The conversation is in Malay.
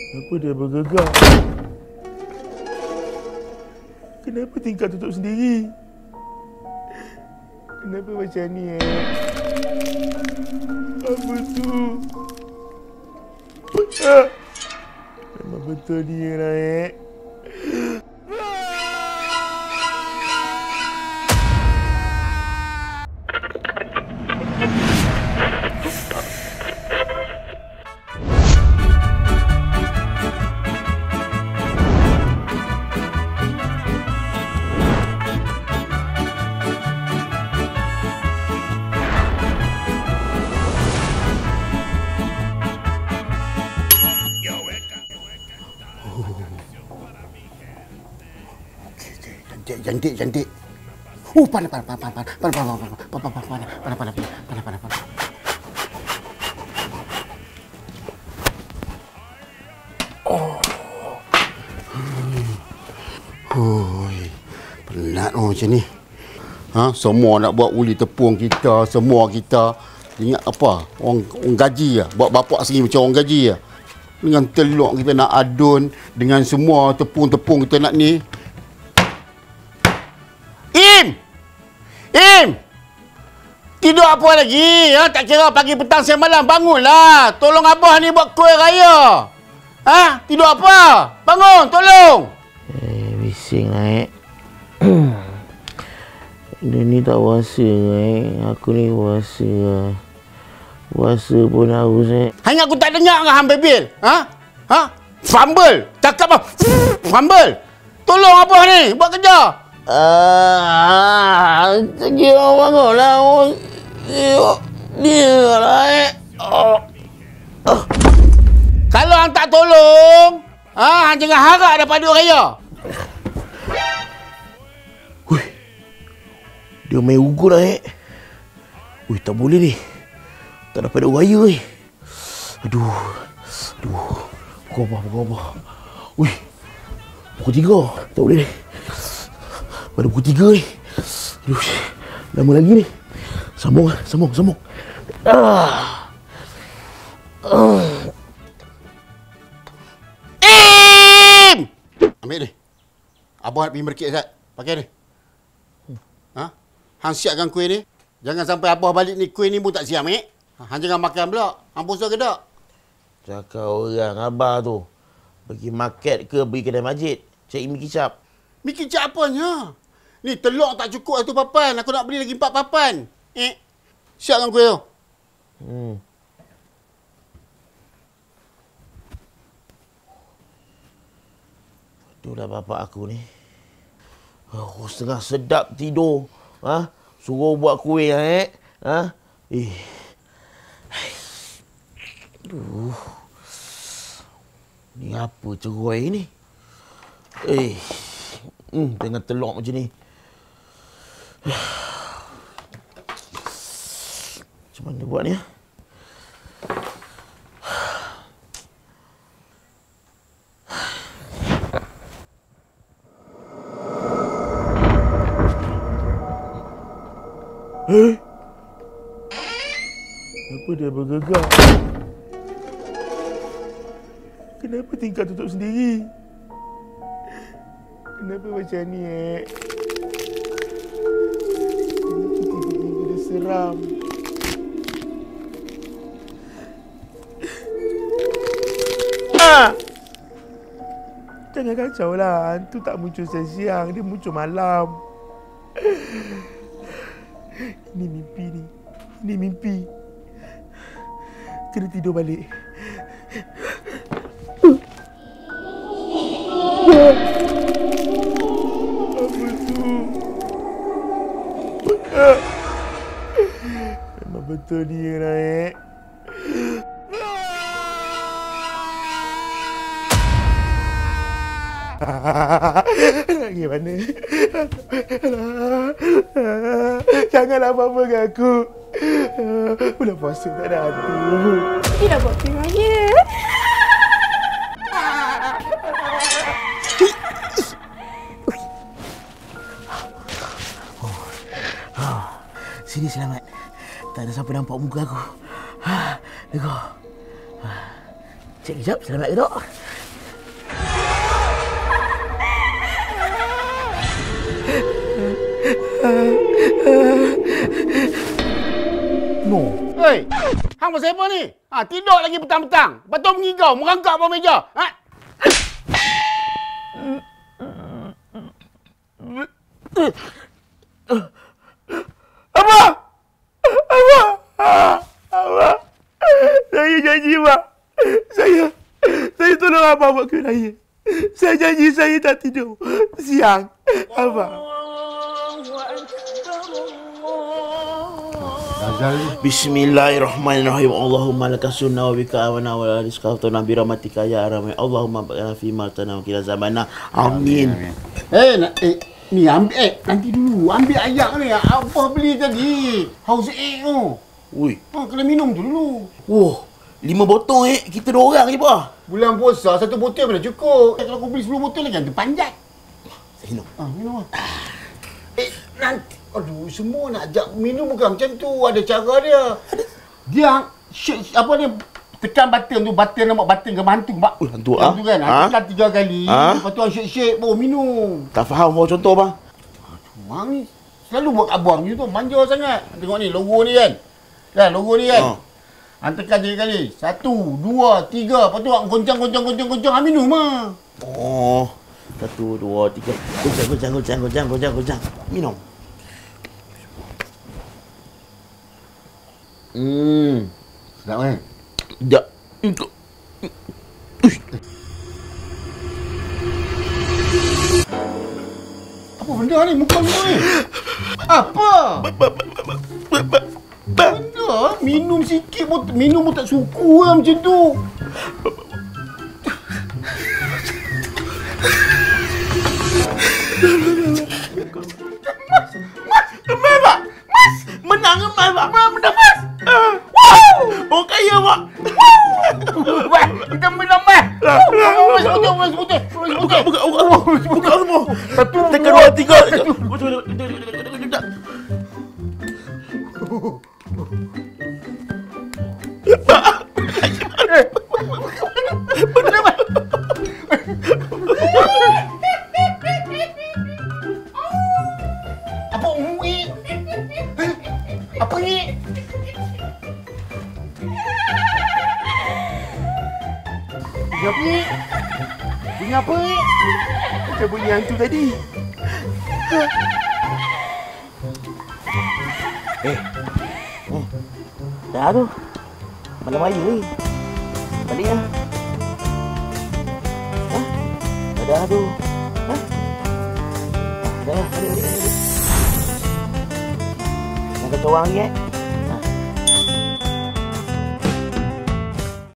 Kenapa dia bergegar? Kenapa tingkap tutup sendiri? Kenapa macam ni Apa tu? Memang betul dia lah Cantik. Panas. Penat macam ni. Semua nak buat uli tepung kita, semua kita ingat apa? Orang gaji buat bapak sendiri macam orang gaji Dengan telur kita nak adun, dengan semua tepung-tepung kita nak ni. Im! Tidur apa lagi? Tak kira pagi, petang, siang, malam. Bangunlah. Tolong abah ni buat kuih raya. Tidur apa? Bangun, tolong. Bising lah Dia ni tak puasa Aku ni puasa. Puasa pun harus Hanya aku tak dengar ke hang bebel? Fumble. Cakap apa? Fumble. Tolong abah ni buat kerja. Kira bangun lah. Dia lah Kalau hang tak tolong, hang jangan harap dapat duit raya. Dia main ugut lah tak boleh ni. Tak dapat duit raya Aduh. Pukul apa? Pukul 3. Tak boleh ni. Pada pukul 3 ni. Aduh, lama lagi ni. Sambung. Ambil ni. Abang nak pergi merkit Zat. Pakai ni. Hang siapkan kuih ni. Jangan sampai abah balik ni kuih ni pun tak siap, Hang jangan makan pula. Hang puasa ke tak? Cakap orang abah tu. Pergi market ke pergi kedai masjid. Cari mi kicap. Mi kicap apanya? Ni telur tak cukup 1 papan. Aku nak beli lagi 4 papan. Siapkan kuih tu. Itulah bapak aku ni. Setengah sedap tidur. Suruh buat kuih Aduh. Ni apa cerai ni? Dengan telur macam ni. Macam mana buat ni? Kenapa dia bergegar? Kenapa tingkap tutup sendiri? Kenapa macam ni Tiba-tiba seram. Jangan kacau lah. Hantu tak muncul siang-siang. Dia muncul malam. Ini mimpi ni. Ini mimpi. Kena tidur balik. Apa tu? Memang betul dia lah Nak pergi mana? Janganlah apa-apa dengan aku. Bulan puasa tak ada hantu. Dia dah buat kuih raya. Sini selamat. Tak ada siapa nampak muka aku. Lega. Cek kejap, selamat ke tak? No. Hei, hang pasal apa ni? Tidur lagi petang-petang. Lepas mengigau, merangkak bawah meja. Apa? Saya janji, Mak. Saya tolong Abang buat ke raya. Saya janji saya tak tidur siang. Abang. Bismillahirrahmanirrahim. Allahumma laka sunna wa bika awana wa la rizqa wa nabi rahmatika ya arhamar. Allahumma baghfir fi ma tana wa qina zamana. Amin. Ni ambil nanti dulu. Ambil ayak ni. Abah beli tadi. House egg tu. Ui. Kena minum tu dulu. Wah, 5 botol kita 2 orang je, Pak. Bulan puasa, 1 botol mana cukup. Kalau kau beli 10 botol lagi, nanti panjat. Saya minum. Minum lah. Nanti. Aduh, semua nak ajak minum bukan macam tu. Ada cara dia. Dia, apa ni, tekan button tu. Button nampak button ke hantu. Hantu Hantu kan? Tekan 3 kali. Lepas tu shake-shake, baru minum. Tak faham bawa contoh, Bang. Mak ni selalu buat abang macam tu. Manja sangat. Tengok ni, logo ni kan. Kan, logo ni kan. Tekan 3 kali. 1, 2, 3. Lepas tu goncang. Minum lah. Oh. 1, 2, 3. Goncang. Minum. Sedap kan? Tak. Apa benda ni? Muka ni. Apa? Benda? Minum sikit pun, minum pun tak suku lah macam tu. Mas! Menang, Mas! Menang, Mas! Wow! Oh, kaya, Mak! Wah, kita menang, Mas! Mas putih! Buka semua! 1, tekan 2, 3! Apa ni? Bunyi apa ni? Macam bunyi hantu tadi. Dah tu. Malam ayu ni. Balik lah. Dah tu. Dah, balik. Jangan kacau orang lagi,